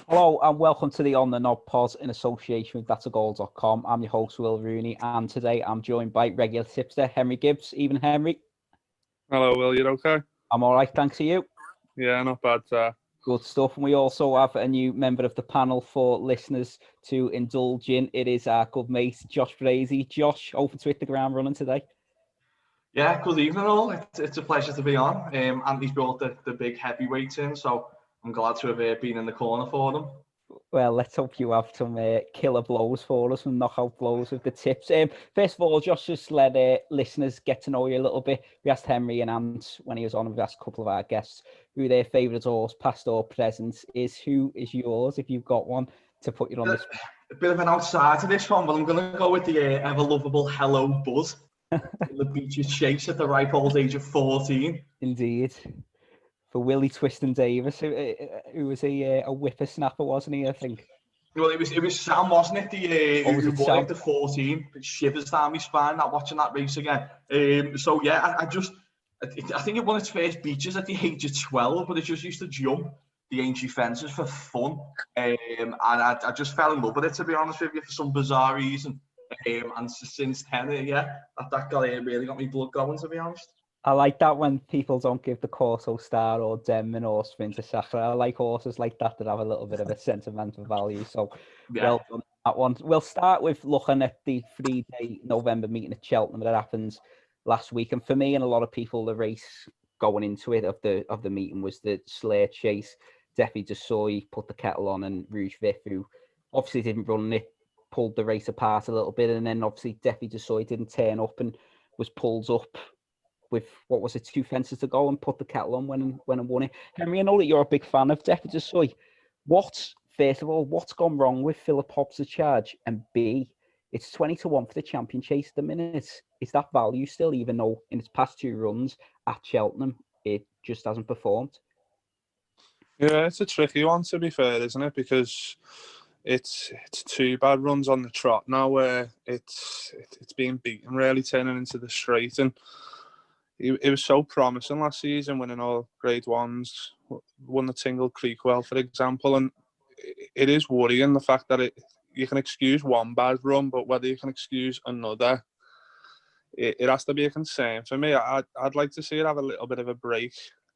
Hello and welcome to the On the Knob pod in association with thatsagoal.com. I'm your host, Will Rooney, and today I'm joined by regular tipster Henry Gibbs. Even Henry. Hello, Will. You okay? I'm all right, thanks to you. Yeah, not bad. Good stuff. And we also have a new member of the panel for listeners to indulge in. It is our good mate, Josh Brady. Josh, open to hit the ground running today. Yeah, good evening all. It's a pleasure to be on. Andy's brought the big heavyweights in, so I'm glad to have been in the corner for them. Well, let's hope you have some killer blows for us, some knockout blows with the tips. First of all, Josh, just let listeners get to know you a little bit. We asked Henry and Ant when he was on, we asked a couple of our guests who their favourite horse, past or present, is. Who is yours, if you've got one, to put you on this? A bit of an outside to this one, but I'm going to go with the ever-lovable Hello Buzz. The Betfair Chase at the ripe old age of 14. Indeed. For Willie Twiston Davis, who was a whippersnapper, wasn't he, I think? Well, it was Sam, wasn't it? Who won the 14. It shivers down my spine not watching that race again. So, yeah, I think it won its first beaches at the age of 12, but it just used to jump the ancient fences for fun. And I just fell in love with it, to be honest with you, for some bizarre reason. And since 10, yeah, that really got me blood going, to be honest. I like that when people don't give the Corso Star or Denman or Sprinter Sacre. I like horses like that have a little bit of a sentimental value. So, yeah. Well done, that one. We'll start with looking at the 3-day November meeting at Cheltenham that happened last week. And for me and a lot of people, the race going into it of the meeting was the Slayer Chase. Defi Desoy put the kettle on, and Rouge Vif, who obviously didn't run it, pulled the race apart a little bit. And then obviously Defi Desoy didn't turn up and was pulled up with, 2 fences to go, and put the kettle on when I won it. Henry, I know that you're a big fan of Defi Desoy. First of all, what's gone wrong with Philip Hobbs' charge? And B, it's 20-1 for the champion chase at the minute. Is that value still, even though in its past 2 runs at Cheltenham, it just hasn't performed? Yeah, it's a tricky one, to be fair, isn't it? Because it's 2 bad runs on the trot now where it's being beaten, really turning into the straight. And it was so promising last season, winning all Grade 1s, won the Tingle Creek well, for example. And it is worrying, the fact that you can excuse one bad run, but whether you can excuse another, it has to be a concern. For me, I'd like to see it have a little bit of a break,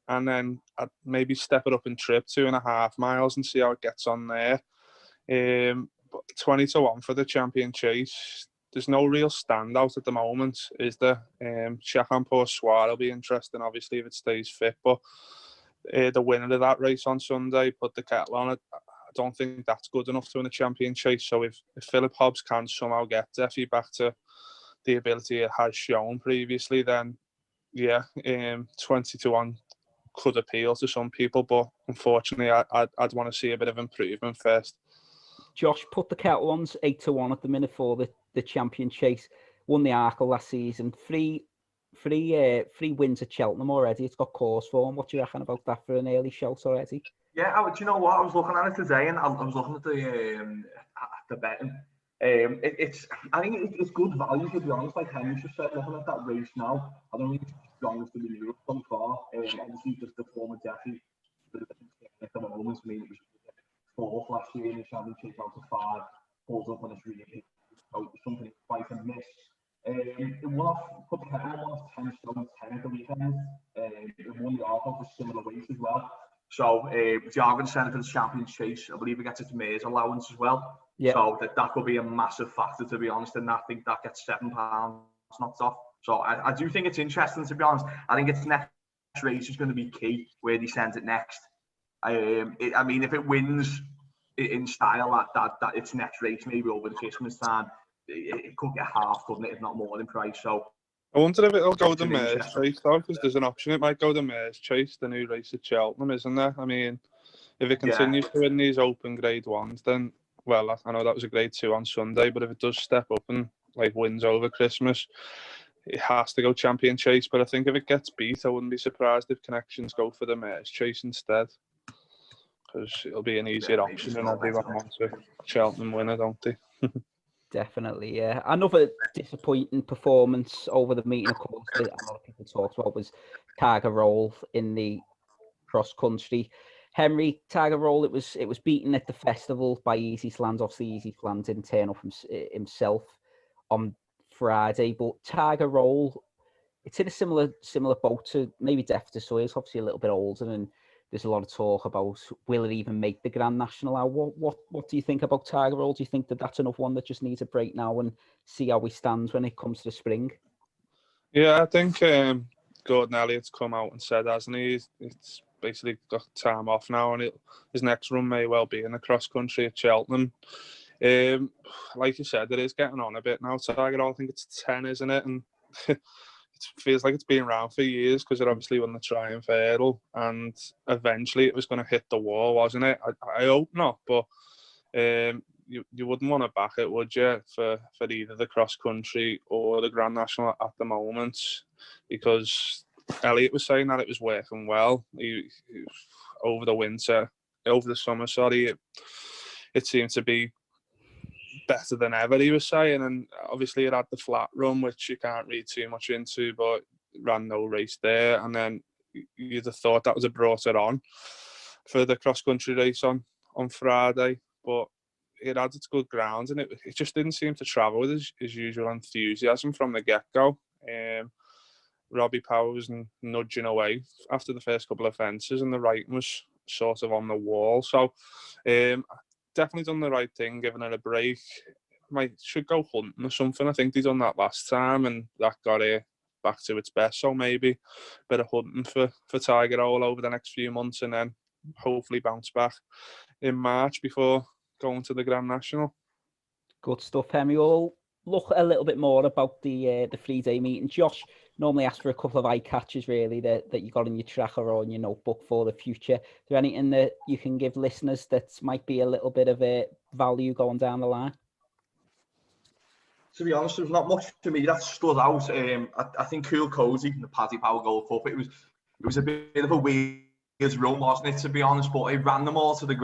and then I'd maybe step it up in trip 2.5 miles and see how it gets on there. But 20-1 for the champion chase. There's no real standout at the moment, is there? Shekhanpur Swar will be interesting, obviously, if it stays fit. But the winner of that race on Sunday put the kettle on it. I don't think that's good enough to win a champion chase. So if Philip Hobbs can somehow get Defi back to the ability it has shown previously, then yeah, 20-1 could appeal to some people. But unfortunately, I'd want to see a bit of improvement first. Josh, put the kettle on 8-1 at the minute for the champion chase. Won the Arkle last season. Three wins at Cheltenham already. It's got course form. What do you reckon about that for an early shout already? Yeah, do you know what? I was looking at it today, and I was looking at the betting. I think it's good value, to be honest. Like Henry just said, looking at that race now, I don't think it's the strongest in Europe so far. Obviously, just the form of Defi at the moment. I mean, it was 4th last year in the championship out of 5, pulls up when it's really something quite a miss. It won off, put the kettle on 10 stone 10 at the weekend. It won the Arkle for similar weight as well. So the argument centre for the champion chase, I believe it gets its mayor's allowance as well. Yeah. So that could be a massive factor, to be honest, and I think that gets £7 knocked off. So I do think it's interesting, to be honest. I think its next race is going to be key, where they send it next. I mean, if it wins in style that its next race, maybe over the Christmas time, it could get half, couldn't it, if not more in price. So I wonder if it'll go the Mayor's Chase, though, because there's an option it might go the Mayor's Chase, the new race at Cheltenham, isn't there? I mean, if it continues to win these open Grade 1s, then, well, I know that was a Grade 2 on Sunday, but if it does step up and wins over Christmas, it has to go champion chase. But I think if it gets beat, I wouldn't be surprised if connections go for the Mayor's Chase instead, because it'll be an easier option, and everyone wants a Cheltenham winner, don't they? Definitely, yeah. Another disappointing performance over the meeting, of course, that a lot of people talked about was Carga Roll in the cross country. Henry, Tiger Roll, it was beaten at the festival by Easyland. Obviously, Easyland didn't turn up himself on Friday, but Tiger Roll, it's in a similar boat to maybe Defter, so it's obviously a little bit older, and there's a lot of talk about will it even make the Grand National out. What do you think about Tiger Roll? Do you think that that's another one that just needs a break now and see how he stands when it comes to the spring? Yeah, I think Gordon Elliott's come out and said, hasn't he? It's basically got time off now, and his next run may well be in the cross country at Cheltenham. Like you said, it is getting on a bit now. Tiger Roll, I think it's 10, isn't it? And it feels like it's been around for years because it obviously won the Triumph Hurdle, and eventually it was going to hit the wall, wasn't it? I hope not, but you wouldn't want to back it, would you, for either the cross country or the Grand National at the moment, because Elliott was saying that it was working well. He over the summer, it seemed to be better than ever, he was saying, and obviously it had the flat run, which you can't read too much into, but ran no race there, and then you'd have thought that was brought it on for the cross country race on Friday, but it had its good grounds, and it just didn't seem to travel with his usual enthusiasm from the get-go. Robbie Power was nudging away after the first couple of fences, and the writing was sort of on the wall. So definitely done the right thing, giving it a break. Should go hunting or something. I think they done that last time, and that got it back to its best. So maybe a bit of hunting for Tiger all over the next few months, and then hopefully bounce back in March before going to the Grand National. Good stuff, Henry. We'll look a little bit more about the 3-day meeting. Josh normally asks for a couple of eye catches, really, that you got in your tracker or in your notebook for the future. Is there anything that you can give listeners that might be a little bit of a value going down the line? To be honest, there's not much to me that stood out. I think Cool Cozy, the Paddy Power Gold Cup, it was a bit of a weird run, wasn't it, to be honest, but it ran them all into the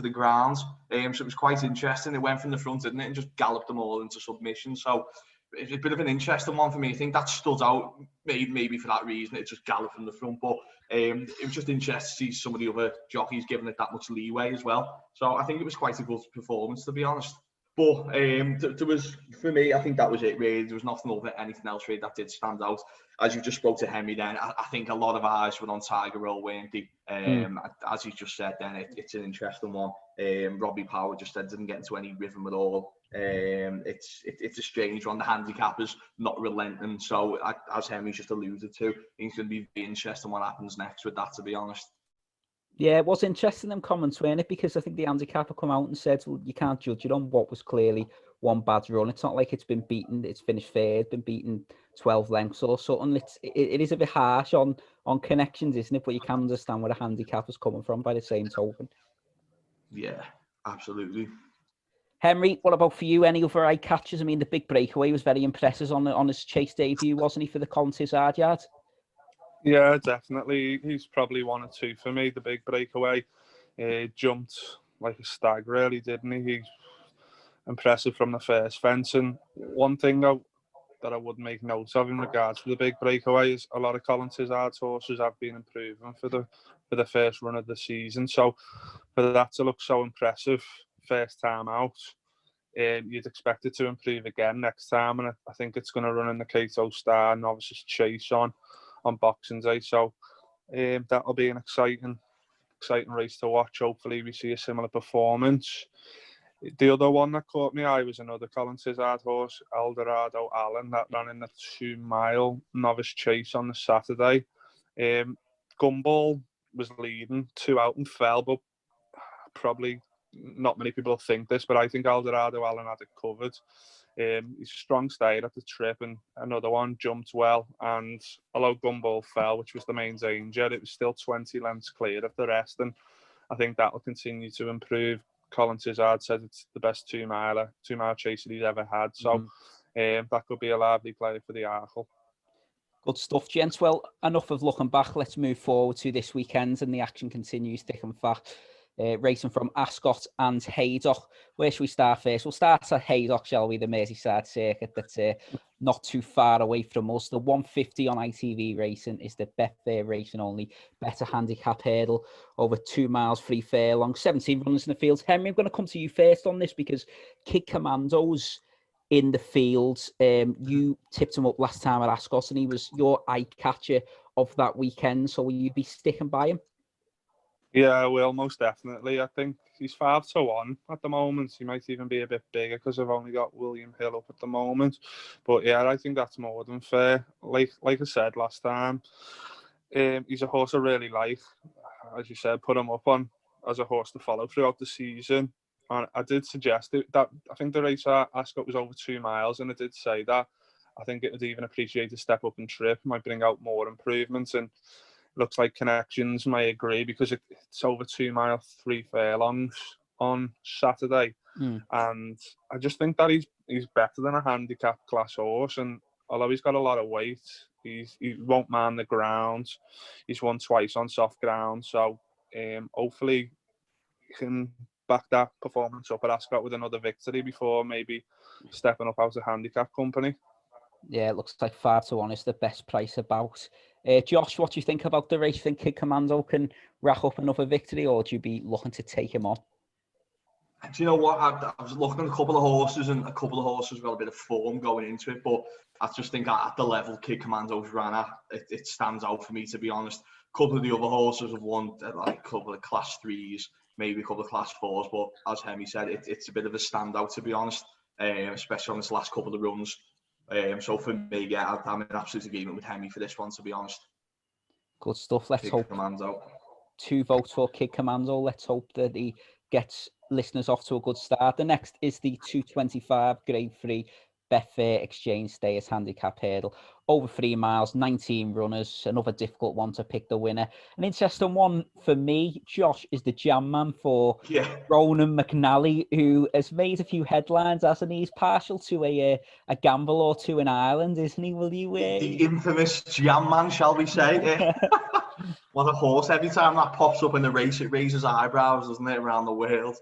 grounds, so it was quite interesting. It went from the front, didn't it, and just galloped them all into submission. So it's a bit of an interesting one for me. I think that stood out maybe for that reason. It just galloped from the front, but it was just interesting to see some of the other jockeys giving it that much leeway as well. So I think it was quite a good performance, to be honest. But there was, for me, I think that was it, really. There was nothing over anything else, really, that did stand out. As you just spoke to Henry then, I think a lot of eyes were on Tiger Roll, weren't they? As you just said then, it's an interesting one. Robbie Power just said didn't get into any rhythm at all. It's a strange one. The handicappers not relenting. So, as Henry just alluded to, I think it's going to be interesting what happens next with that, to be honest. Yeah, it was interesting them comments, weren't it? Because I think the handicapper come out and said, well, you can't judge it on what was clearly one bad run. It's not like it's been beaten, it's finished third, been beaten 12 lengths or something. It is a bit harsh on connections, isn't it? But you can understand where the handicapper's coming from by the same token. Yeah, absolutely. Henry, what about for you? Any other eye catches? I mean, the big breakaway was very impressive on his Chase debut, wasn't he, for the Contis Yard? Yeah, definitely. He's probably one or two for me, the big breakaway. Jumped like a stag, really, didn't he? He's impressive from the first fence. And one thing that I would make note of in regards to the big breakaway is a lot of Colin Tizard's horses have been improving for the first run of the season. So for that to look so impressive first time out, you'd expect it to improve again next time. And I think it's going to run in the Cato Star Novices Chase on Boxing Day. So that'll be an exciting race to watch. Hopefully we see a similar performance. The other one that caught my eye was another Colin Tizard horse, Eldorado Allen, that ran in the 2-mile Novice Chase on the Saturday. Gumball was leading 2 out and fell, but probably not many people think this, but I think Eldorado Allen had it covered. He's a strong stayer at the trip, and another one jumped well, and although Gumball fell, which was the main danger, it was still 20 lengths clear of the rest, and I think that will continue to improve. Colin Tizard said it's the best 2-mile chaser he's ever had, so that could be a lively player for the Arkle. Good stuff, gents. Well, enough of looking back. Let's move forward to this weekend, and the action continues thick and fast. racing from Ascot and Haydock. Where should we start first? We'll start at Haydock, shall we? The Merseyside circuit that's not too far away from us. The 150 on ITV Racing is the Betfair Racing only better handicap hurdle over 2 miles free furlong, 17 runners in the field. Henry, I'm going to come to you first on this because Kid Commando's in the field. You tipped him up last time at Ascot and he was your eye catcher of that weekend. So will you be sticking by him? Yeah, I will, most definitely. I think he's 5-1 at the moment. He might even be a bit bigger because I've only got William Hill up at the moment. But yeah, I think that's more than fair. Like I said last time, he's a horse I really like. As you said, put him up on as a horse to follow throughout the season. And I did suggest that I think the race at Ascot was over 2 miles, and I did say that I think it would even appreciate a step up in trip, might bring out more improvements, and looks like Connections may agree because it's over 2 mile 3 furlongs on Saturday. And I just think that he's better than a handicap class horse, and although he's got a lot of weight, he won't man the ground. He's won twice on soft ground, so hopefully he can back that performance up at Ascot with another victory before maybe stepping up out of handicap company. Yeah, it looks like 5-1 is the best price about. Josh, what do you think about the race? Think Kid Commando can rack up another victory, or do you be looking to take him on? Do you know what? I was looking at a couple of horses, and a couple of horses got a bit of form going into it, but I just think at the level Kid Commando's ran at, it stands out for me, to be honest. A couple of the other horses have won like a couple of class 3s, maybe a couple of class 4s, but as Henry said, it's a bit of a standout, to be honest, especially on this last couple of runs. So for me, yeah, I'm in absolute agreement with Henry for this one, to be honest. Good stuff. Let's hope. Commando. 2 votes for Kid Commando. Let's hope that he gets listeners off to a good start. The next is the 225 Grade 3 Betfair Exchange Stayers handicap hurdle. Over 3 miles, 19 runners. Another difficult one to pick the winner. An interesting one for me, Josh, is the jam man for Ronan McNally, who has made a few headlines, hasn't he? He's partial to a gamble or two in Ireland, isn't he? Will you? The infamous jam man, shall we say? What a horse. Every time that pops up in the race, it raises eyebrows, doesn't it, around the world?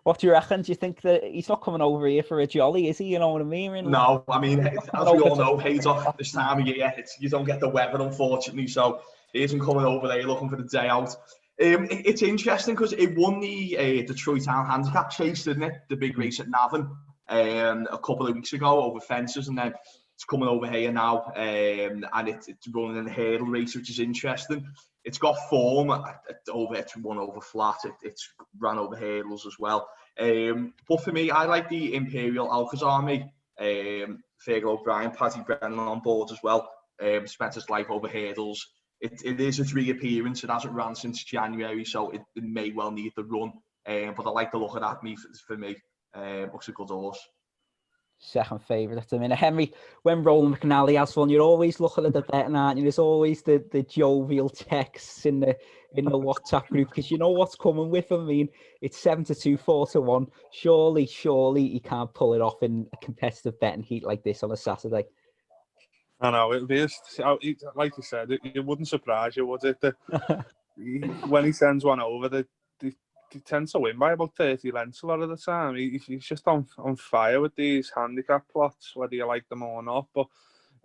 What do you reckon? Do you think that he's not coming over here for a jolly, is he? You know what I mean? No, I mean, as we all know, Haydock, this time of year, you don't get the weather, unfortunately, so he isn't coming over there looking for the day out. It's interesting because it won the Detroit Town Handicap Chase, didn't it? The big race at Navan a couple of weeks ago over fences, and then it's coming over here now, and it's running in the hurdle race, which is interesting. It's got form. It's won over flat. It's ran over hurdles as well. But for me, I like the Imperial Alcazar army. Fergal O'Brien, Paddy Brennan on board as well. Spent his life over hurdles. It is its reappearance. It hasn't ran since January, so it may well need the run. But I like the look of that. For me, looks a good horse. Second favourite at the minute. Henry, when Roland McNally has fun, you're always looking at the betting, aren't you? There's always the jovial texts in the WhatsApp group because you know what's coming with him. I mean, it's 7-2, 4-1. Surely he can't pull it off in a competitive betting heat like this on a Saturday. I know, it'll be, like you said, it wouldn't surprise you, would it? When he sends one over, they tend to win by about 30 lengths a lot of the time. He's just on fire with these handicap plots, whether you like them or not. But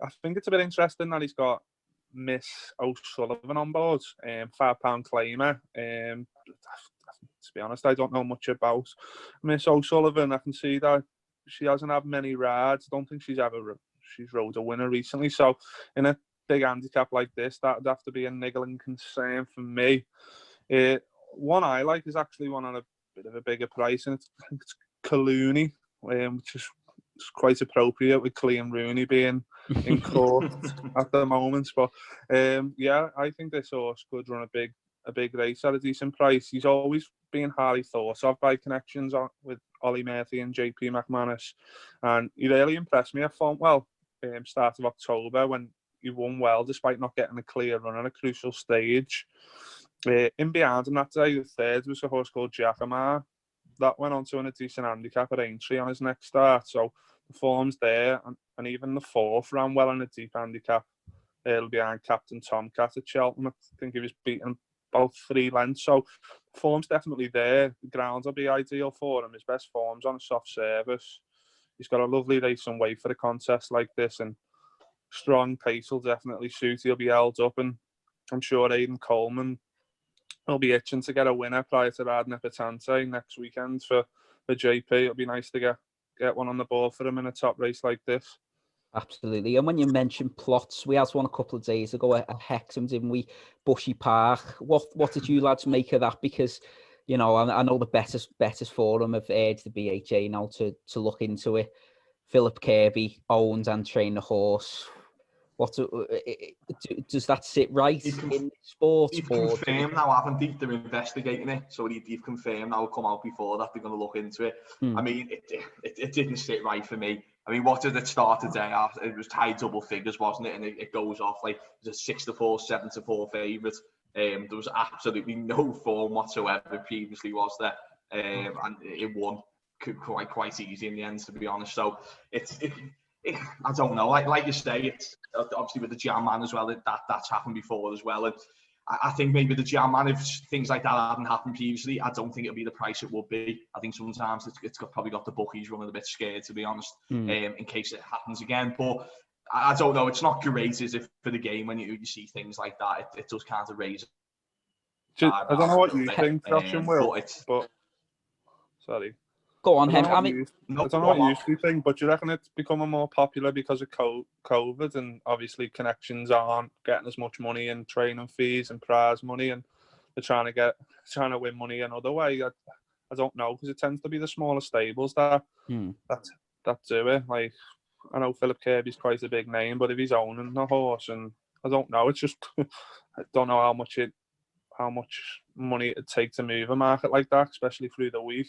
I think it's a bit interesting that he's got Miss O'Sullivan on board, £5 claimer. To be honest, I don't know much about Miss O'Sullivan. I can see that she hasn't had many rides. I don't think she's rode a winner recently. So in a big handicap like this, that would have to be a niggling concern for me. One I like is actually one on a bit of a bigger price, and I think it's Clooney, which is quite appropriate with Clean Rooney being in court at the moment. But yeah, I think this horse could run a big race at a decent price. He's always been highly thought of by connections with Ollie Murphy and JP McManus, and he really impressed me at Fontwell, start of October, when he won well despite not getting a clear run at a crucial stage. In behind him that day, the third was a horse called Giacomo. That went on to win a decent handicap at Aintree on his next start. So the form's there, and even the fourth ran well in a deep handicap behind Captain Tomcat at Cheltenham. I think he was beaten about 3 lengths. So form's definitely there. The grounds will be ideal for him. His best form's on a soft surface. He's got a lovely racing weight for a contest like this, and strong pace will definitely suit. He'll be held up, and I'm sure Aidan Coleman will be itching to get a winner prior to riding at Betante next weekend for JP. It'll be nice to get one on the board for him in a top race like this. Absolutely. And when you mentioned plots, we had one a couple of days ago at Hexham, didn't we? Bushy Park. What did you lads make of that? Because, you know, I know the betters forum have urged the BHA now to look into it. Philip Kirby owns and trained the horse. Does that sit right in sport? They've confirmed now, haven't they? They're investigating it, so they've confirmed now. It'll come out before that. They're going to look into it. I mean, it didn't sit right for me. I mean, what did it start today? It was high double figures, wasn't it? And it goes off like it was a 6-4, 7-4 favourite. There was absolutely no form whatsoever previously, was there? And it won quite easy in the end, to be honest. So I don't know. Like you say, it's obviously with the Jam Man as well. That's happened before as well. And I think maybe the Jam Man, if things like that hadn't happened previously, I don't think it'll be the price it would be. I think sometimes it's probably got the bookies running a bit scared, to be honest, in case it happens again. But I don't know. It's not great, is it, for the game when you see things like that? It does kind of raise. I don't know what you think, Josh and Will, but sorry. Go on, Henry. I don't know what you usually think, but do you reckon it's becoming more popular because of COVID, and obviously connections aren't getting as much money in training fees and prize money, and they're trying to win money another way? I don't know, because it tends to be the smaller stables that do it. Like, I know Philip Kirby's quite a big name, but if he's owning the horse, and I don't know, it's just I don't know how much money it'd take to move a market like that, especially through the week.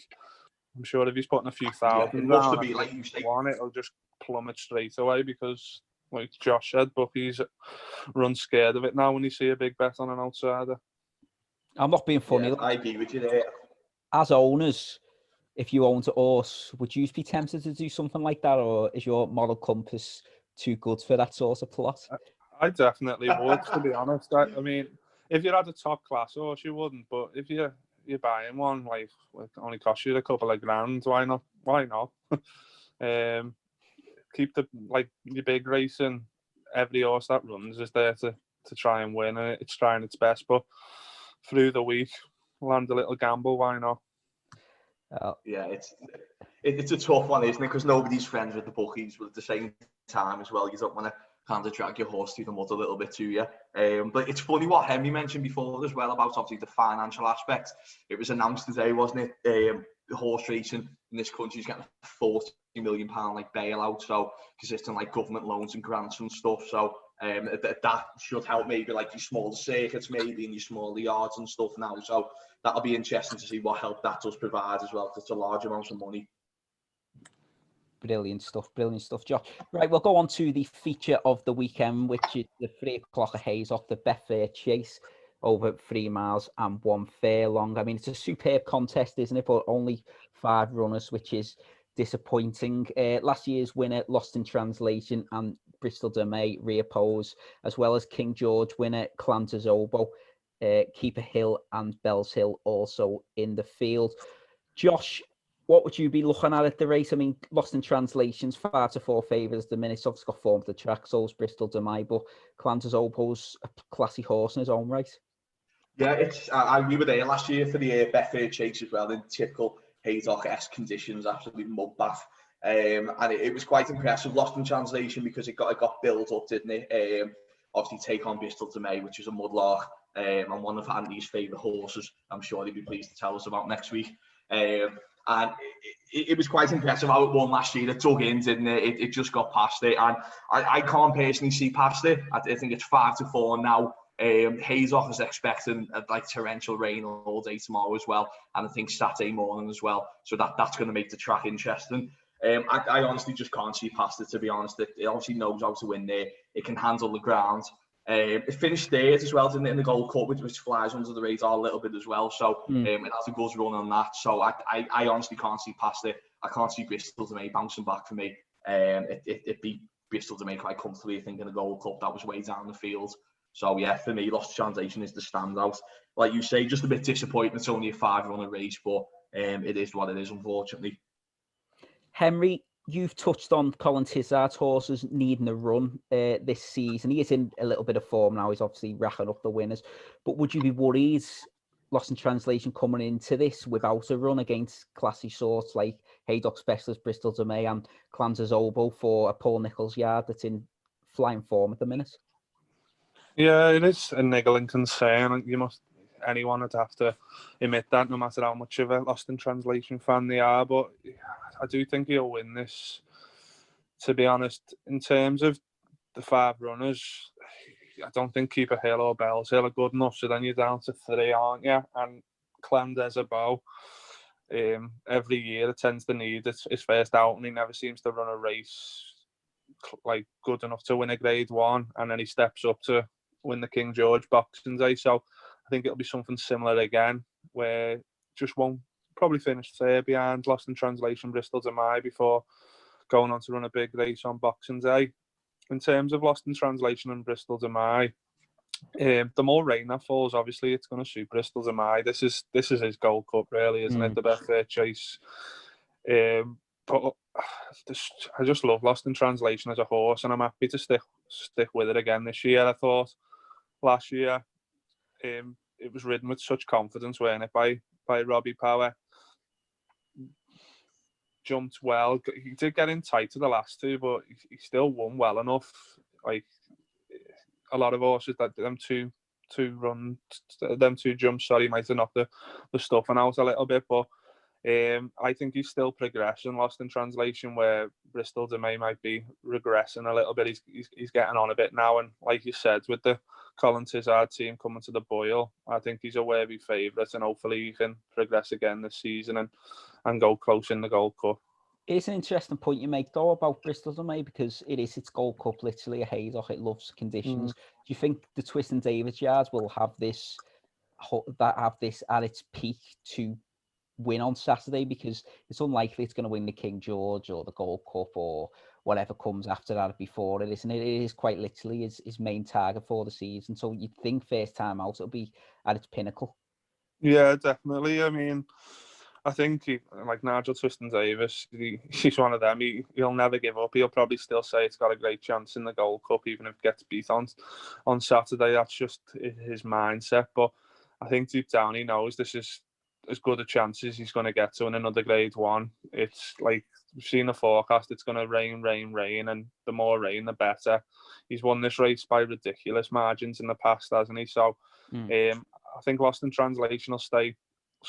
I'm sure if he's putting a few thousand down, to be like you say, it'll just plummet straight away, because, like Josh said, bookies run scared of it now when you see a big bet on an outsider. I'm not being funny. Yeah, I agree with you there. As owners, if you owned a horse, would you be tempted to do something like that, or is your moral compass too good for that sort of plot? I definitely would, to be honest. I mean, if you had a top class horse, you wouldn't, but if you're buying one, like, it only costs you a couple of grand, why not? Keep your big racing. Every horse that runs is there to try and win, and it's trying its best, but through the week, land a little gamble, why not? Yeah, it's a tough one, isn't it? Because nobody's friends with the bookies, but at the same time as well, you don't want to kind of drag your horse through the mud a little bit too, yeah. But it's funny what Henry mentioned before as well about obviously the financial aspect. It was announced today, wasn't it? The horse racing in this country is getting a £40 million like bailout, so consisting like government loans and grants and stuff. So that should help maybe like your smaller circuits, maybe in your smaller yards and stuff now. So that'll be interesting to see what help that does provide as well, because it's a large amount of money. Brilliant stuff, Josh. Right, we'll go on to the feature of the weekend, which is the 3 o'clock at Haydock, the Betfair Chase, over 3 miles and 1 furlong. I mean, it's a superb contest, isn't it? But only 5 runners, which is disappointing. Last year's winner, Lost in Translation, and Bristol de Mai reoppose, as well as King George winner, Clanter's Oboe, Keeper Hill and Bells Hill also in the field. Josh, what would you be looking at the race? I mean, Lost in Translation's 5-4 favourites the minute. Obviously got form to the track, so is Bristol de Mai, but Clanter's Oboe's a classy horse in his own right. Yeah, we were there last year for the Betfair Chase as well, in typical Haydock-esque conditions, absolute mud bath. And it was quite impressive. Lost in Translation because it got built up, didn't it? Obviously take on Bristol de Mai, which is a mudlark, and one of Andy's favourite horses. I'm sure he'd be pleased to tell us about next week. And it was quite impressive how it won last year. It dug in, didn't it? It just got past it, and I can't personally see past it. I think it's 5-4 now. Haydock is expecting like torrential rain all day tomorrow as well, and I think Saturday morning as well. So that's going to make the track interesting. I honestly just can't see past it, to be honest. It obviously knows how to win there. It can handle the ground. It finished third as well, didn't it, in the Gold Cup, which flies under the radar a little bit as well. So it has a good run on that. So I honestly can't see past it. I can't see Bristol de Mai bouncing back for me. It beat Bristol de Mai quite comfortably, I think, in the Gold Cup. That was way down the field. So yeah, for me, Lost Translation is the standout. Like you say, just a bit disappointing. It's only a 5-runner race, but it is what it is, unfortunately. Henry, you've touched on Colin Tizard's horses needing a run this season. He is in a little bit of form now. He's obviously racking up the winners. But would you be worried, Lost in Translation, coming into this without a run against classy sorts like Haydock Specialist, Bristol de May and Clan's Oboe for a Paul Nicholls yard that's in flying form at the minute? Yeah, it is a niggling concern. Anyone would have to admit that, no matter how much of a Lost in Translation fan they are. But I do think he'll win this, to be honest. In terms of the 5 runners, I don't think Keeper Hill or Bells Hill are good enough, so then you're down to 3, aren't you? And Clem Desabot, every year it tends to need his first out, and he never seems to run a race like good enough to win a Grade 1, and then he steps up to win the King George Boxing Day. So I think it'll be something similar again, where just won't probably finish third behind Lost in Translation, Bristol de Mai, before going on to run a big race on Boxing Day. In terms of Lost in Translation and Bristol de Mai, the more rain that falls, obviously it's going to suit Bristol de Mai. This is his Gold Cup, really, isn't it? The Betfair Chase. But I just love Lost in Translation as a horse, and I'm happy to stick with it again this year. I thought last year it was ridden with such confidence, weren't it, by Robbie Power. Jumped well. He did get in tight to the last 2, but he still won well enough. Like a lot of horses that them two jumps, might have knocked the stuffing out a little bit, but I think he's still progressing. Lost in Translation, where Bristol de May might be regressing a little bit. He's getting on a bit now, and like you said, with the Colin Tizard team coming to the Boyle, I think he's a worthy favourite, and hopefully he can progress again this season and go close in the Gold Cup. It's an interesting point you make, though, about Bristol de May, because its Gold Cup, literally a Haydock. It loves conditions. Do you think the Twist and Davis yards will have this at its peak to win on Saturday? Because it's unlikely it's going to win the King George or the Gold Cup or whatever comes after that before it, isn't it? It is quite literally his main target for the season. So you'd think first time out it'll be at its pinnacle. Yeah, definitely. I mean, I think like Nigel Twiston-Davis, he's one of them. He'll never give up. He'll probably still say it's got a great chance in the Gold Cup, even if it gets beat on Saturday. That's just his mindset. But I think deep down he knows this is as good a chance as he's going to get to in another Grade 1. It's like we've seen the forecast. It's going to rain, and the more rain, the better. He's won this race by ridiculous margins in the past, hasn't he? So I think Lost in Translation will stay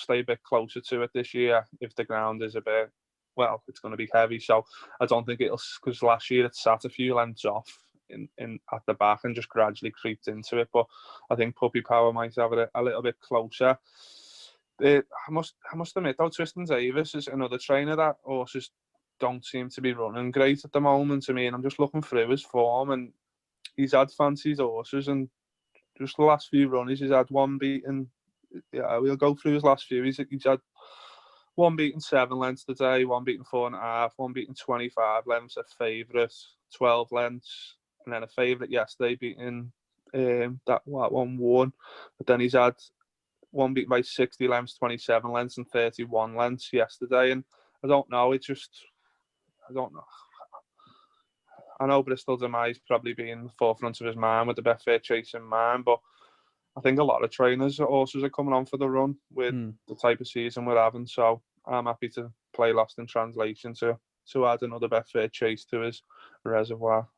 a bit closer to it this year if the ground is a bit, well, it's going to be heavy. So I don't think it'll, because last year it sat a few lengths off in at the back and just gradually creeped into it. But I think Puppy Power might have it a little bit closer. I must admit though, Tristan Davis is another trainer that horses don't seem to be running great at the moment. I mean, I'm just looking through his form, and he's had fancy horses, and just the last few runners he's had one beaten. Yeah, we'll go through his last few. He's had one beaten 7 lengths today, one beaten 4.5, one beaten 25 lengths, a favourite 12 lengths, and then a favourite yesterday beating that one won. But then he's had one beaten by 60 lengths, 27 lengths, and 31 lengths yesterday. And I don't know. I don't know. I know Bristol de Mai's probably been the forefront of his mind with the Betfair Chase in mind, but I think a lot of trainers' horses are coming on for the run with the type of season we're having. So I'm happy to play Lost in Translation to add another Betfair Chase to his reservoir.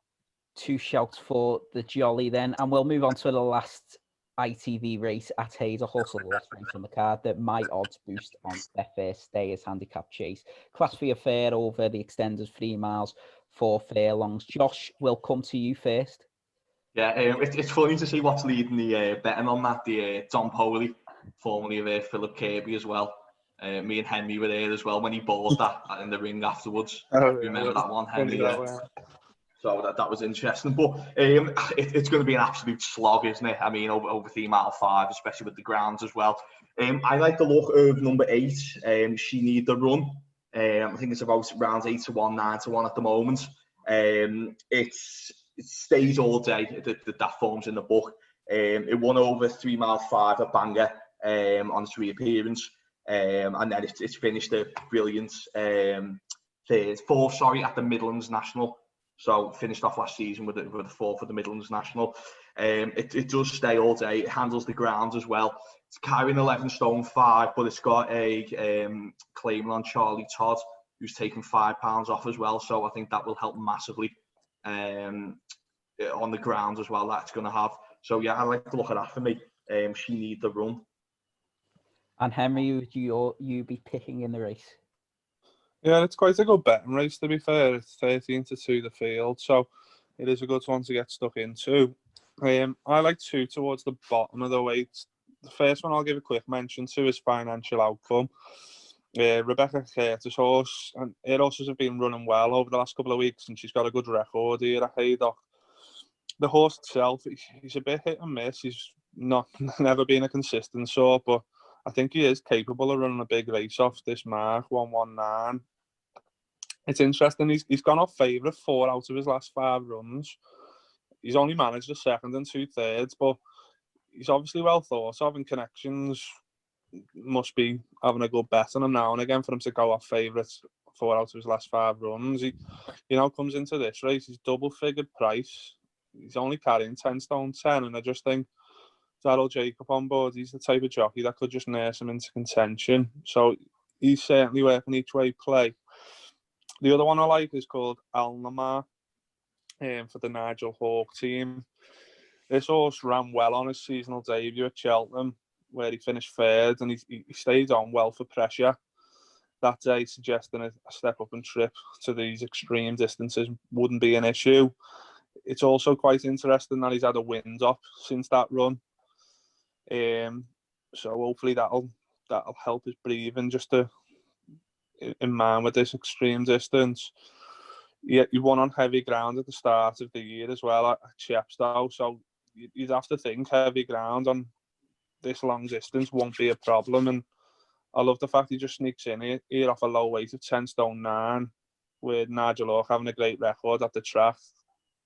2 shouts for the Jolly then, and we'll move on to the last ITV race at Haydock, also the last race on the card, that My Odds Boost on Betfair Stayers Handicap Chase. Class 3 affair over the extended 3 miles, 4 furlongs. Josh, we'll come to you first. Yeah, it's funny to see what's leading the betting on that. The Tom Poley, formerly of Philip Kirby as well. Me and Henry were there as well when he bought that in the ring afterwards. Remember that one, Henry? So that was interesting. But it's going to be an absolute slog, isn't it? I mean, over 3 mile 5, especially with the grounds as well. I like the look of number 8. She Need the Run. I think it's about rounds 8 to 1, 9 to 1 at the moment. It stays all day. That form's in the book. It won over 3 miles 5 at Bangor on its reappearance, and then it's finished a brilliant fourth at the Midlands National. So finished off last season with the fourth at the Midlands National. It does stay all day. It handles the ground as well. It's carrying 11 stone 5, but it's got a claim on Charlie Todd, who's taken £5 off as well. So I think that will help massively on the ground as well. That's going to have. So yeah, I like to look at that for me. She needs the run. And Henry, would you be picking in the race? Yeah, it's quite a good betting race, to be fair. It's 13-2 the field, so it is a good one to get stuck into. I like 2 towards the bottom of the weight. The first one I'll give a quick mention to is Financial Outcome. Rebecca Curtis' horse, and her horses have been running well over the last couple of weeks, and she's got a good record here at Haydock. The horse itself, he's a bit hit and miss. He's never been a consistent sort, but I think he is capable of running a big race off this mark, 119. It's interesting, he's gone off favourite 4 out of his last 5 runs. He's only managed a second and 2/3, but he's obviously well thought of, and connections must be having a good bet on him now and again for him to go off favourite 4 out of his last 5 runs. He comes into this race, he's double-figured price. He's only carrying 10 stone 10, and I just think Darryl Jacob on board, he's the type of jockey that could just nurse him into contention. So he's certainly worth an each-way play. The other one I like is called Alnamar for the Nigel Hawke team. This horse ran well on his seasonal debut at Cheltenham, where he finished 3rd, and he stayed on well for pressure that day, suggesting a step up and trip to these extreme distances wouldn't be an issue. It's also quite interesting that he's had a wind up since that run. So hopefully that'll help his breathing just in man with this extreme distance. He won on heavy ground at the start of the year as well at Chepstow, so you'd have to think heavy ground on this long distance won't be a problem. And I love the fact he just sneaks in here off a low weight of 10 stone 9, with Nigel Hawke having a great record at the track.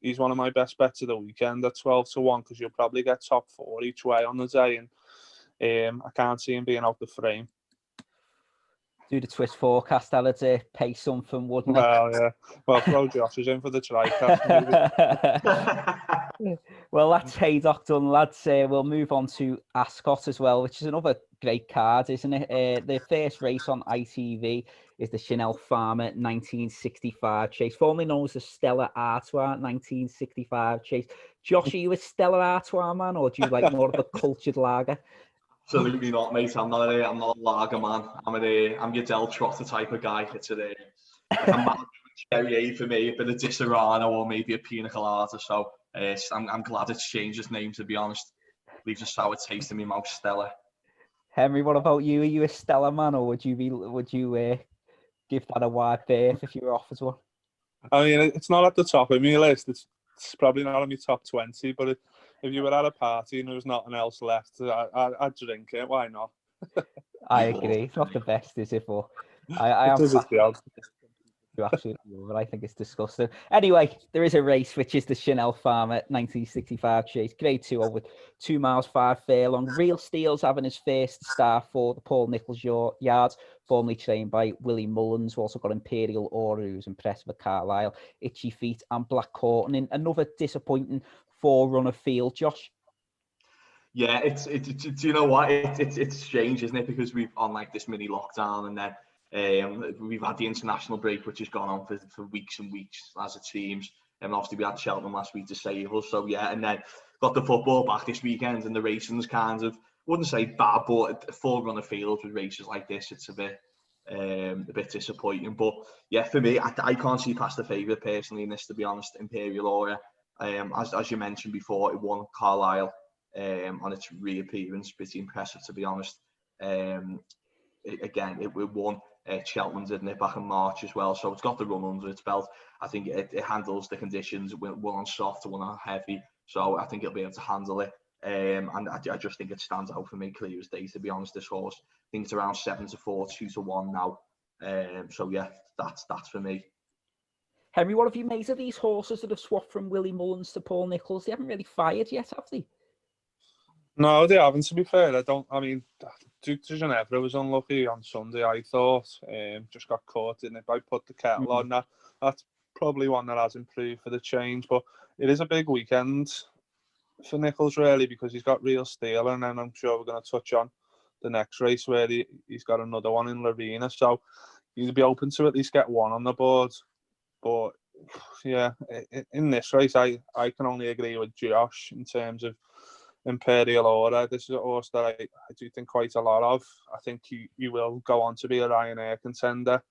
He's one of my best bets of the weekend at 12-1, because you'll probably get top 4 each way on the day, and I can't see him being out the frame. Do the twist forecast, I'd pay something, wouldn't it? Well, yeah. Well, throw Josh's in for the tricast. Well, that's Haydock done, lads. We'll move on to Ascot as well, which is another great card, isn't it? The first race on ITV is the Chanelle Pharma 1965 Chase, formerly known as the Stella Artois 1965 Chase. Josh, are you a Stella Artois man, or do you like more of a cultured lager? Absolutely not, mate. I'm not a lager man. I'm your Del Trotter type of guy. It's a cherry for me, a bit of Disaronno, or maybe a Pina Colada. So I'm glad it's changed its name, to be honest. Leaves a sour taste in my mouth, Stella. Henry, what about you? Are you a Stella man, or would you give that a wide berth if you were offered one? I mean, it's not at the top of my list. It's probably not on my top 20, but if you were at a party and there was nothing else left, I'd drink it. Why not? I agree. It's not the best, is it? But I am absolutely over. I think it's disgusting. Anyway, there is a race which is the Chanelle Pharma 1965 Chase, Grade 2 over 2 miles 5 furlong. Real Steel's having his first start for the Paul Nicholls Yards, formerly trained by Willie Mullins. We've also got Imperial Aura, who's impressed with Carlisle, Itchy Feet, and Black Courtin in another disappointing 4-runner field. Josh? Yeah, it's you know what? It's strange, isn't it? Because we've on like this mini lockdown, and then we've had the international break, which has gone on for weeks and weeks, as it seems. And obviously we had Cheltenham last week to save us. So yeah, and then got the football back this weekend, and the racing's kind of, wouldn't say bad, but a 4-runner field with races like this, it's a bit disappointing. But yeah, for me, I can't see past the favourite personally in this, to be honest. Imperial Aura, as you mentioned before, it won Carlisle on its reappearance. Pretty impressive, to be honest. It won Cheltenham, didn't it, back in March as well, so it's got the run under its belt. I think it handles the conditions, one on soft, one on heavy, so I think it'll be able to handle it. And I just think it stands out for me clear as day, to be honest. This horse, I think it's around 7-4, 2-1 now. So yeah, that's for me. Henry, what have you made of these horses that have swapped from Willie Mullins to Paul Nicholls? They haven't really fired yet, have they? No, they haven't, to be fair. I mean, Duke de Ginevra was unlucky on Sunday, I thought. Just got caught in it. I put the kettle on that. That's probably one that has improved for the change, but it is a big weekend for Nichols, really, because he's got real steel, and then I'm sure we're going to touch on the next race where he's got another one in Lorena, so he'd be open to at least get one on the board. But yeah, in this race, I can only agree with Josh in terms of Imperial Order. This is a horse that I do think quite a lot of. I think he will go on to be a Ryanair contender,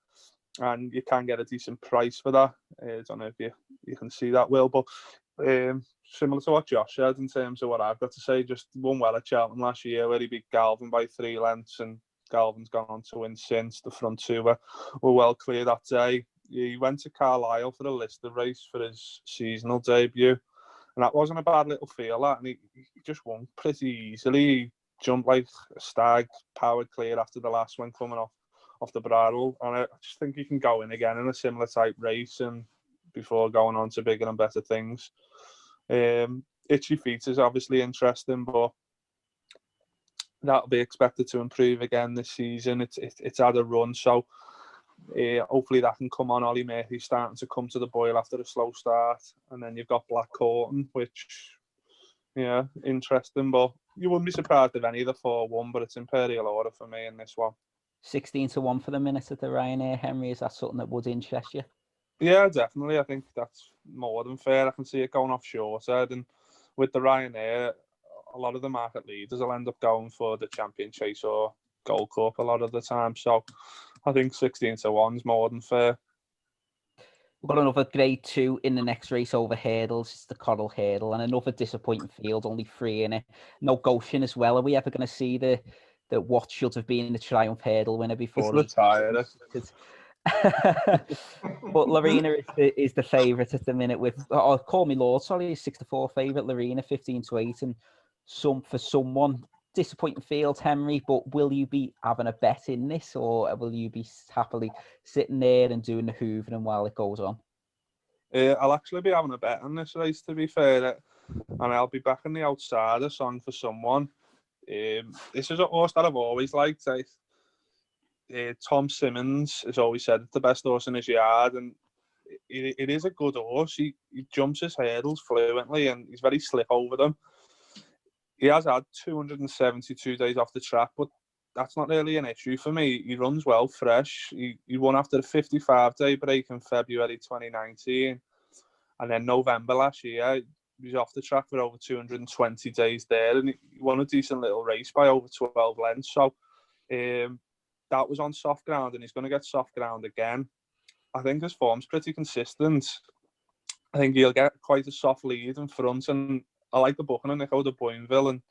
and you can get a decent price for that. I don't know if you can see that, Will, but similar to what Josh said in terms of what I've got to say, just won well at Cheltenham last year where he beat Galvin by 3 lengths, and Galvin's gone on to win since. The front two were well clear that day. He went to Carlisle for the Lister race for his seasonal debut, and that wasn't a bad little feel, that, and he just won pretty easily. He jumped like a stag, powered clear after the last one coming off the bridle, and I just think he can go in again in a similar type race and before going on to bigger and better things. Itchy Feet is obviously interesting, but that'll be expected to improve again this season. It's had a run, so hopefully that can come on. Ollie Murphy's starting to come to the boil after a slow start, and then you've got Black Corton, which, yeah, interesting, but you wouldn't be surprised if any of the 4 won, but it's Imperial Order for me in this one. 16-1 for the minute at the Ryanair, Henry. Is that something that would interest you? Yeah, definitely. I think that's more than fair. I can see it going off shorter, and with the Ryanair, a lot of the market leaders will end up going for the Champion Chase or Gold Cup a lot of the time. So I think 16-1 is more than fair. We've got another Grade 2 in the next race over hurdles. It's the Coral Hurdle, and another disappointing field, only 3 in it. No Goshen as well. Are we ever going to see the what should have been the Triumph Hurdle winner before? It's retired. But Lorena is the favourite at the minute with, Call Me Lord, sorry, 6-4 favourite, Lorena 15-8, and for someone, disappointing field, Henry, but will you be having a bet in this, or will you be happily sitting there and doing the hoovering while it goes on? I'll actually be having a bet on this race, to be fair, and I'll be backing the Outsider Song for Someone. This is a horse that I've always liked. Tom Simmons has always said it's the best horse in his yard, and it is a good horse. He jumps his hurdles fluently, and he's very slick over them. He has had 272 days off the track, but that's not really an issue for me. He runs well fresh. He won after a 55-day break in February 2019, and then November last year, he was off the track for over 220 days there, and he won a decent little race by over 12 lengths. So that was on soft ground, and he's going to get soft ground again. I think his form's pretty consistent. I think he'll get quite a soft lead in front, and I like the booking of Nico de Boinville, and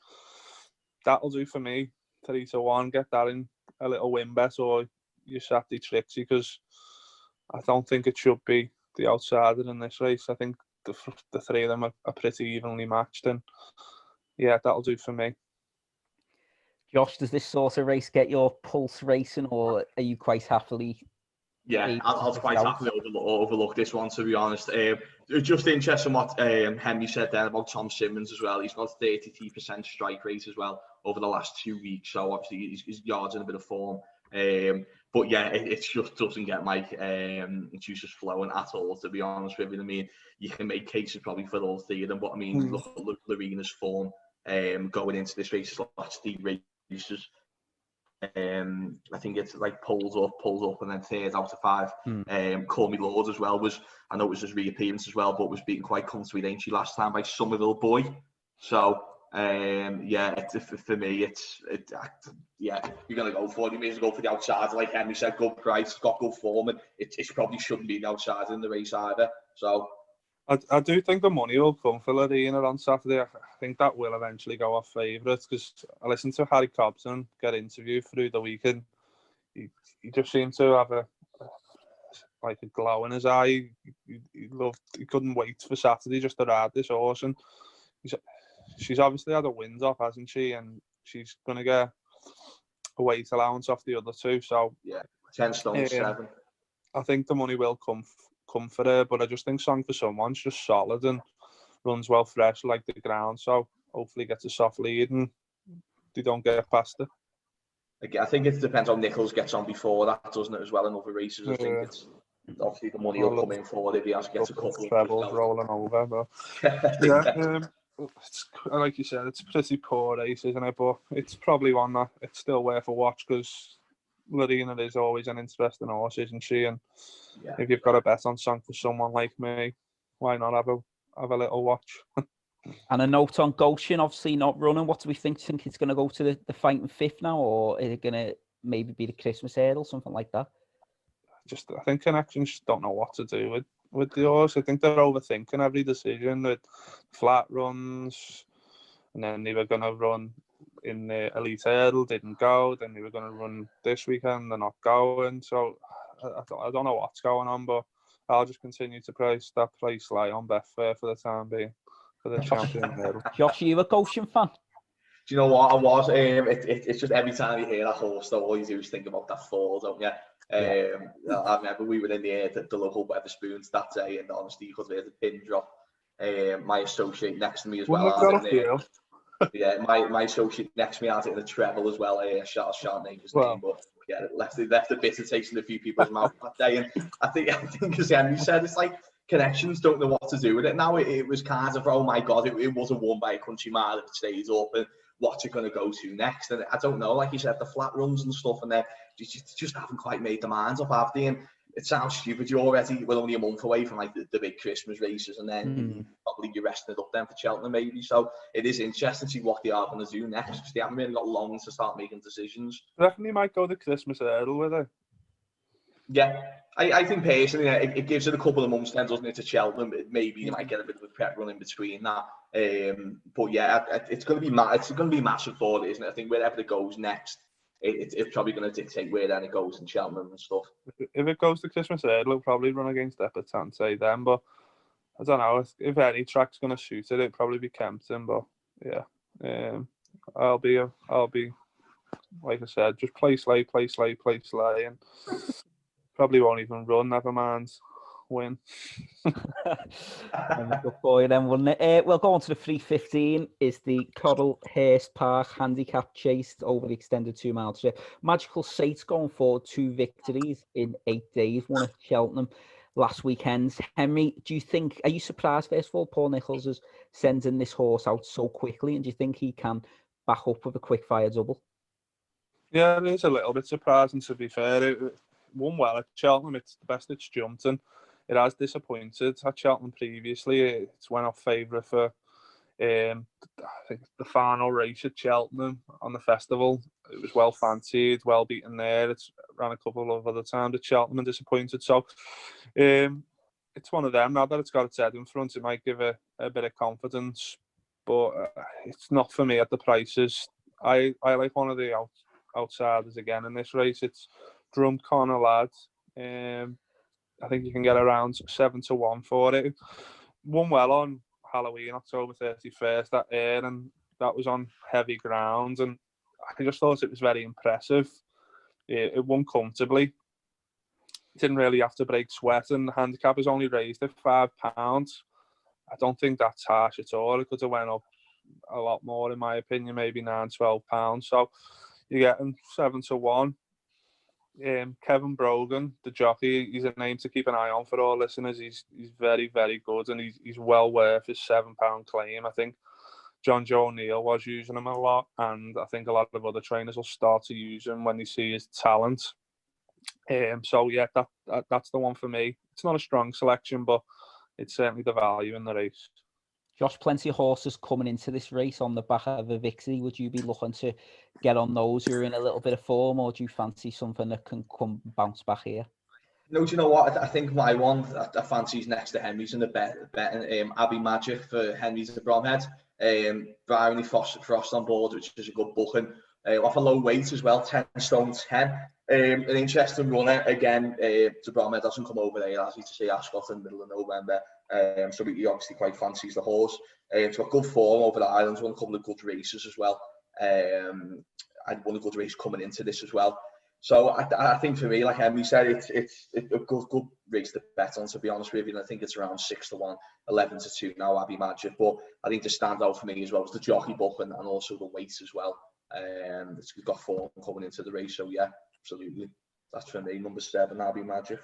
that'll do for me. 3-1, get that in a little win bet or your Saturday Trixie, because I don't think it should be the outsider in this race. I think the 3 of them are pretty evenly matched, and yeah, that'll do for me. Josh, does this sort of race get your pulse racing, or are you quite happily? Yeah, I'll quite happily overlook this one, to be honest. Just interesting what Henry said there about Tom Simmons as well. He's got 33% strike rate as well over the last 2 weeks, so obviously his yard's in a bit of form. But yeah, it just doesn't get my juices flowing at all, to be honest with you. I mean, you can make cases probably for all 3 of them, but I mean, look at Lorena's form going into this race, last 3 races. I think it's like pulls up and then tears out to 5. Call Me Lord as well I know it was his reappearance as well, but was beaten quite comfortably, ain't she, last time by Somerville Boy. So yeah, for me, yeah, you're gonna go for it. You may as well go for the outsider, like Henry said, good price, got good form, and it probably shouldn't be the outsider in the race either. So I do think the money will come for Lorena on Saturday. I think that will eventually go off favourite, because I listened to Harry Cobson get interviewed through the weekend. He just seemed to have a glow in his eye. He couldn't wait for Saturday just to ride this horse, and she's obviously had a wind off, hasn't she? And she's going to get a weight allowance off the other 2. So yeah, 10 stone 7. I think the money will come for her, but I just think Song for Someone's just solid and runs well fresh like the ground, so hopefully gets a soft lead, and they don't get past it. Again, I think it depends on Nichols gets on before that, doesn't it, as well, in other races. I think it's obviously the money will come in forward if he has to get a couple of trebles rolling over. But like you said, it's a pretty poor race, isn't it? But it's probably one that it's still worth a watch because Lorena is always an interesting horse, isn't she? And if you've got a bet on something for someone like me, why not have a little watch? And a note on Goshen, obviously not running. What do we think? Think it's going to go to the fighting fifth now, or is it going to maybe be the Christmas hurdle, something like that? I think Connections don't know what to do with the horse. I think they're overthinking every decision with flat runs, and then they were going to run in the Elite Hurdle, didn't go. Then they were going to run this weekend, they're not going. So I don't know what's going on, but I'll just continue to place lie on Betfair for the time being for the champion hurdle. Josh, are you a Goshen fan? Do you know what I was? It's just every time you hear that horse, though, all you do is think about that fall, don't you? I remember we were in the local Wetherspoons that day, and honestly, you could hear the pin drop. My associate next to me as well. My associate next to me has it in a treble as well. I shan't name his name, but yeah, it left a bitter taste in a few people's mouth that day. And I think as Henry said, it's like Connections don't know what to do with it now. It was kind of, oh my God, it wasn't won by a country mile if it stays up, and what's it going to go to next? And I don't know, like you said, the flat runs and stuff, and they just haven't quite made the minds up, have they? And it sounds stupid. We're only a month away from like the big Christmas races, and then probably you're resting it up then for Cheltenham maybe. So it is interesting to see what they are going to do next, because they haven't really got long to start making decisions. Definitely might go the Christmas hurdle with it. Yeah, I think personally it gives it a couple of months then, doesn't it, to Cheltenham? Maybe you might get a bit of a prep run in between that. But yeah, it's going to be massive for it, isn't it? I think wherever it goes next, it's probably going to dictate where then it goes in Cheltenham and stuff. If it goes to Christmas hurdle, it'll probably run against debutant, say then. But I don't know if any track's going to suit it. It'll probably be Kempton. But yeah, I'll be like I said, just play slay, and probably won't even run. Never mind, win. Good for you then, wouldn't it? We'll go on to the 3:15. Is the Coddlehurst Park handicap chase over the extended 2 mile trip. Magical Sate's going for 2 victories in 8 days. One at Cheltenham last weekend. Henry, are you surprised first of all Paul Nicholls is sending this horse out so quickly, and do you think he can back up with a quick fire double? Yeah, it is a little bit surprising, to be fair. It won well at Cheltenham. It's the best it's jumped, and it has disappointed at Cheltenham previously. It's went off favourite for I think the final race at Cheltenham on the festival. It was well fancied, well beaten there. It's ran a couple of other times at Cheltenham and disappointed. So it's one of them. Now that it's got its head in front, it might give a bit of confidence, but it's not for me at the prices. I like one of the outsiders again in this race. It's Drum Connor Lad. I think you can get around 7-1 for it. Won well on Halloween, October 31st, that air, and that was on heavy ground, and I just thought it was very impressive. It won comfortably. Didn't really have to break sweat, and the handicap is only raised at £5. I don't think that's harsh at all. It could have went up a lot more, in my opinion, maybe £9-12. So you're getting 7-1. Kevin Brogan, the jockey, he's a name to keep an eye on for all listeners. He's very, very good, and he's well worth his £7 claim. I think John Joe O'Neill was using him a lot, and I think a lot of other trainers will start to use him when they see his talent. So yeah, that's the one for me. It's not a strong selection, but it's certainly the value in the race. Josh, plenty of horses coming into this race on the back of a victory. Would you be looking to get on those who are in a little bit of form, or do you fancy something that can come bounce back here? No, do you know what? I think my one I fancy is next to Henry's in the bet. Abbey Magic for Henry's at Bromhead. Bryony Frost on board, which is a good booking. Off a low weight as well, 10 stone 10. An interesting runner again. To Bromhead doesn't come over there, as he to see Ascot in the middle of November. So he obviously quite fancies the horse. He's got good form over the islands, won a couple of good races as well. And won a good race coming into this as well. So I think for me, like Henry said, it's a good race to bet on, to be honest with you. And I think it's around 6-1, 11-2 now, Abbey Magic. But I think the standout for me as well was the jockey book and also the weight as well. and it's got form coming into the race. So yeah, absolutely, that's for me. Number 7, I'll be Magic.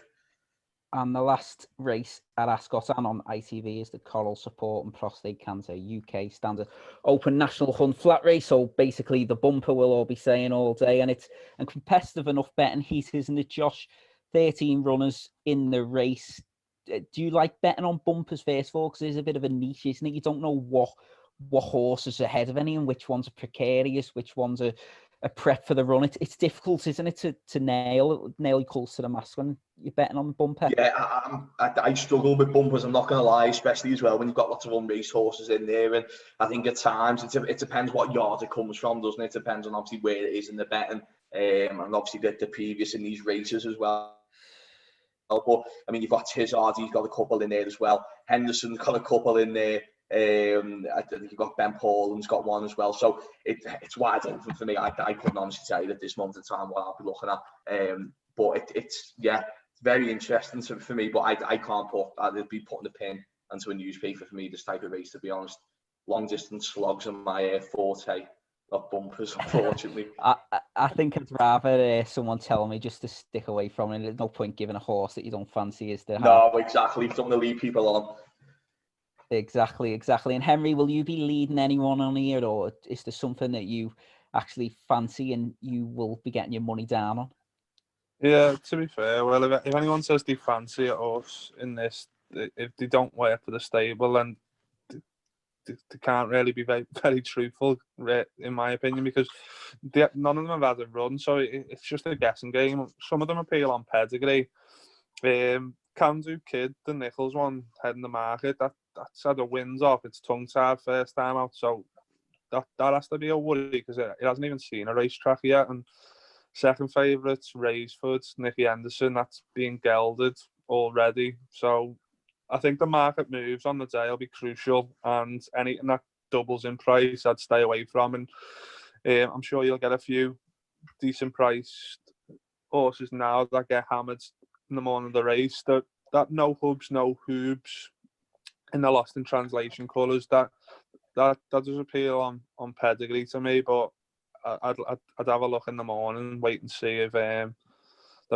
And the last race at Ascot and on ITV is the Coral Support and Prostate Cancer UK Standard Open National Hunt Flat Race. So basically the bumper we'll all be saying all day, and it's a competitive enough betting heat, isn't it, Josh? 13 runners in the race. Do you like betting on bumpers first of all? Because there's a bit of a niche, isn't it? You don't know what horses are ahead of any and which ones are precarious, which ones are prep for the run. It's difficult, isn't it, to nail you close to the mast when you're betting on the bumper? Yeah, I struggle with bumpers, I'm not going to lie, especially as well when you've got lots of unraced horses in there. And I think at times it depends what yard it comes from, doesn't it? It depends on obviously where it is in the betting, and obviously the previous in these races as well. But I mean, you've got Tizard, he's got a couple in there as well. Henderson's got a couple in there. I think you've got Ben Paulin's got one as well. So it's wide open for me. I couldn't honestly tell you at this moment in time what I'll be looking at. But it's very interesting for me. But I can't I'd be putting a pin into a newspaper for me, this type of race, to be honest. Long distance slugs are my forte, not bumpers, unfortunately. I think I'd rather someone tell me just to stick away from it. There's no point giving a horse that you don't fancy is the No, exactly. Don't want to lead people on. Exactly. And Henry, will you be leading anyone on here, or is there something that you actually fancy and you will be getting your money down on? Yeah, to be fair, well, if anyone says they fancy a horse in this, if they don't work for the stable, then they can't really be very, very truthful, in my opinion, because none of them have had a run, so it's just a guessing game. Some of them appeal on pedigree. Can Do Kid, the Nichols one, heading the market, that's had a wins off. It's tongue-tied first time out, so that has to be a worry because it hasn't even seen a racetrack yet. And second favourites, Raisford, Nicky Henderson, that's being gelded already. So I think the market moves on the day will be crucial, and anything that doubles in price, I'd stay away from. And I'm sure you'll get a few decent priced horses now that get hammered in the morning of the race. That no hubs, no hoobs in the lost in translation colours, that does appeal on pedigree to me. But I'd have a look in the morning and wait and see if the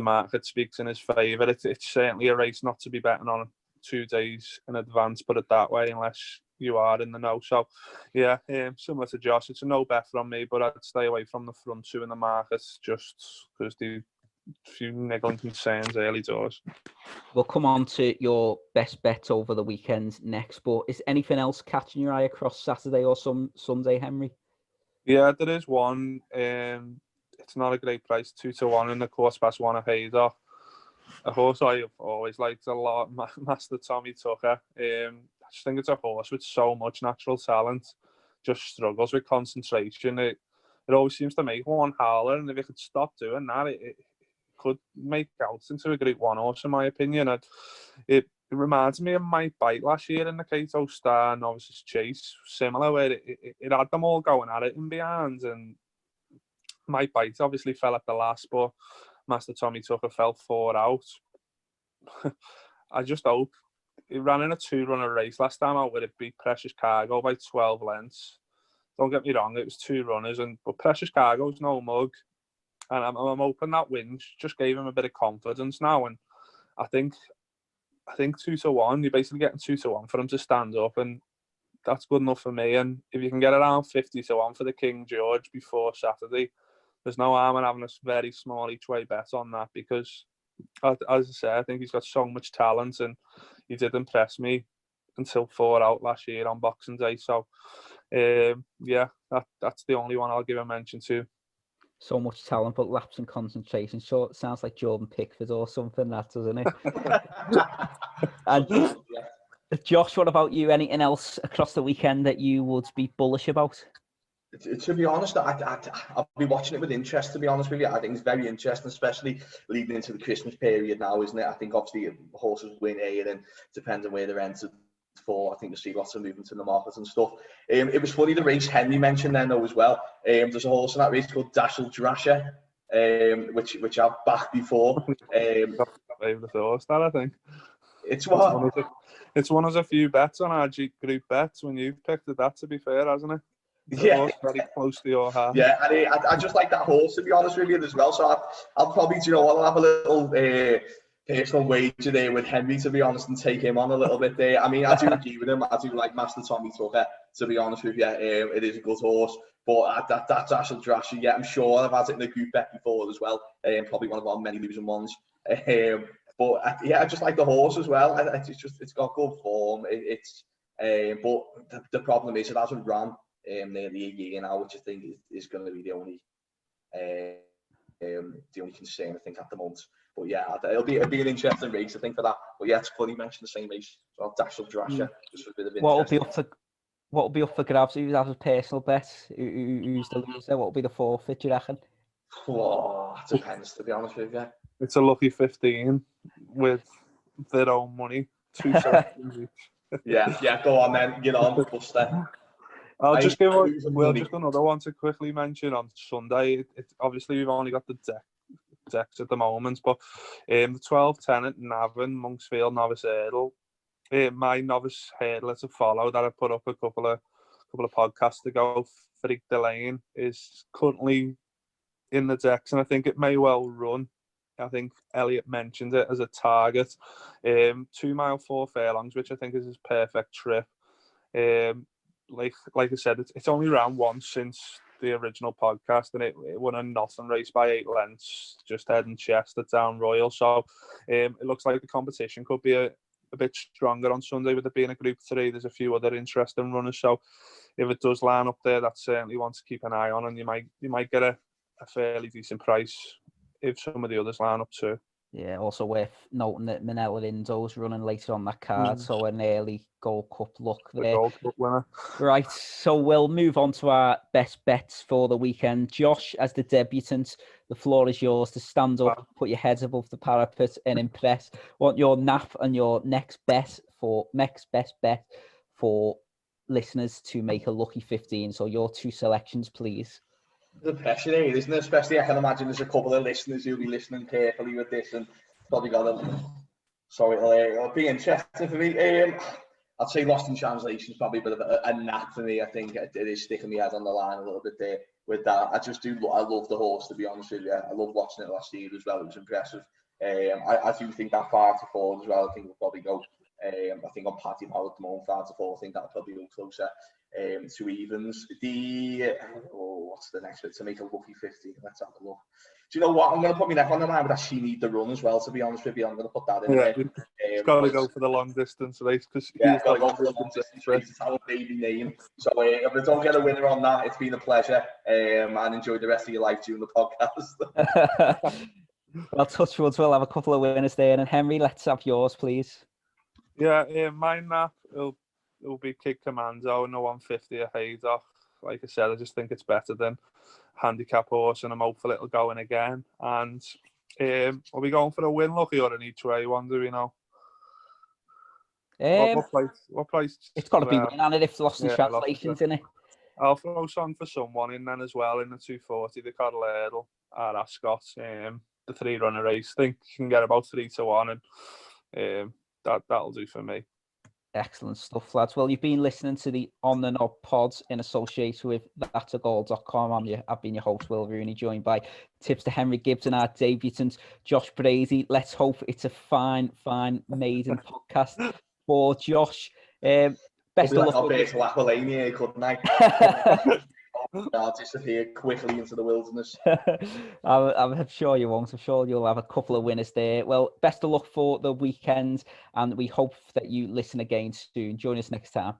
market speaks in his favour. It's certainly a race not to be betting on 2 days in advance, put it that way, unless you are in the know. So yeah, similar to Josh, it's a no bet from me, but I'd stay away from the front two in the markets just because the few niggling concerns early doors. We'll come on to your best bets over the weekend next, but is anything else catching your eye across Saturday or Sunday, Henry? Yeah, there is one. It's not a great price, 2-1 in the course past one at Haydock. A horse I've always liked a lot, Master Tommy Tucker. I just think it's a horse with so much natural talent, just struggles with concentration. It always seems to make one howler, and if it could stop doing that, it could make out into a Group 1 horse, in my opinion. And it reminds me of My Bite last year in the Cato Star Novices Chase, similar, where it had them all going at it in behind, and My Bite obviously fell at the last, but Master Tommy Tucker fell 4 out. I just hope it ran in a 2-runner race last time out where it beat Precious Cargo by 12 lengths. Don't get me wrong, it was 2 runners, but Precious Cargo's no mug. And I'm hoping that win just gave him a bit of confidence now. And I think 2-1, you're basically getting 2-1 for him to stand up, and that's good enough for me. And if you can get around 50-1 for the King George before Saturday, there's no harm in having a very small each way bet on that, because as I say, I think he's got so much talent, and he did impress me until 4 out last year on Boxing Day. So yeah, that's the only one I'll give a mention to. So much talent, but lapse in concentration. So it sounds like Jordan Pickford or something, that, doesn't it? And Josh, what about you? Anything else across the weekend that you would be bullish about? To be honest, I'll be watching it with interest, to be honest with you. I think it's very interesting, especially leading into the Christmas period now, isn't it? I think obviously horses win here, and depends on where they're entered for. I think you'll see lots of movement in the market and stuff. It was funny, the race Henry mentioned then though as well. There's a horse in that race called Dashel Drasher, which I've backed before. Favourite horse, that I think. It's what? It's one of the few bets on our Group bets when you've picked it, that, to be fair, hasn't it? Yeah, very close to your heart. Yeah, and I just like that horse, to be honest with you, as well. So I'll probably, you know what, I'll have a little personal wager there with Henry, to be honest, and take him on a little bit there. I mean, I do agree with him. I do like Master Tommy Tucker, to be honest with you. It is a good horse, but that's actual Drashy. Yeah, I'm sure I've had it in the group bet before as well. Probably one of our many losing ones. But I just like the horse as well. It's got good form. But the problem is it hasn't run nearly a year now, which I think is going to be the only concern, I think, at the moment. But yeah, it'll be an interesting race, I think, for that. But yeah, it's funny you mentioned the same race. So I'll dash up Drasher just for a bit of interest. What will be up for grabs? Who has a personal bet? Who's the loser? What will be the forfeit, do you reckon? Oh, it depends, to be honest with you. It's a lucky 15 with their own money. 2 selections each. Yeah, go on then. Get on, Buster. I'll just give just another one to quickly mention on Sunday. Obviously, we've only got the decks at the moment, but the 12-10 at Navan, Monksfield Novice Hurdle. My novice hurdler to follow that I put up a couple of podcasts ago, Frick Delane, is currently in the decks, and I think it may well run. I think Elliot mentioned it as a target. 2 mile 4 furlongs, which I think is his perfect trip. Like I said, it's only ran once since the original podcast, and it won a nothing race by 8 lengths, just head and chest at Down Royal. So it looks like the competition could be a bit stronger on Sunday with it being a Group 3. There's a few other interesting runners, so if it does line up there, that's certainly one to keep an eye on, and you might get a fairly decent price if some of the others line up too. Yeah, also worth noting that Manella Indo's running later on that card, so an early Gold Cup look there. The Gold Cup winner. Right, so we'll move on to our best bets for the weekend. Josh, as the debutant, the floor is yours to stand up, put your heads above the parapet and impress. Want your nap and your next best bet for listeners to make a lucky 15. So your 2 selections, please. The pressure here, isn't it? Especially, I can imagine there's a couple of listeners who'll be listening carefully with this and probably got a... So it'll be interesting for me. I'd say Lost in Translation is probably a bit of a nap for me. I think it is sticking my head on the line a little bit there with that. I love the horse, to be honest with you. I love watching it last year as well. It was impressive. I do think that 5 to 4 as well, I think we'll probably go. I think on Paddy Power at the moment, 5 to 4. I think that'll probably go closer to evens. What's the next bit to make a lucky 50? Let's have a look. Do you know what? I'm going to put my neck on the line, but actually need the run as well, to be honest with you. I'm going to put that in there. He's got to go for the long distance race, because he's got to go for the long distance race. It's our baby name. So if I don't get a winner on that, it's been a pleasure. And enjoy the rest of your life during the podcast. Well, touch wood, we'll have a couple of winners there. And Henry, let's have yours, please. Yeah, my nap will be Kid Commando and the 150 at Haydock. Like I said, I just think it's better than handicap horse, and I'm hopeful it'll go in again. And are we going for a win, Lucky, or an each way one? Do we know? What price? It's got to be win, and if Lost in Translation's in it. I'll throw some for someone in then as well in the 240, the Coddle Hurdle at Ascot. The 3-runner race. I think you can get about 3 to 1, and that'll do for me. Excellent stuff, lads. Well, you've been listening to the On the Knob pods in association with thatagall.com. I've been your host, Will Rooney, joined by tipster Henry Gibbs and our debutant, Josh Brady. Let's hope it's a fine maiden podcast for Josh. Best of luck. I'll be to Aquilania, couldn't I? I'll disappear quickly into the wilderness. I'm sure you won't. I'm sure you'll have a couple of winners there. Well, best of luck for the weekend, and we hope that you listen again soon. Join us next time.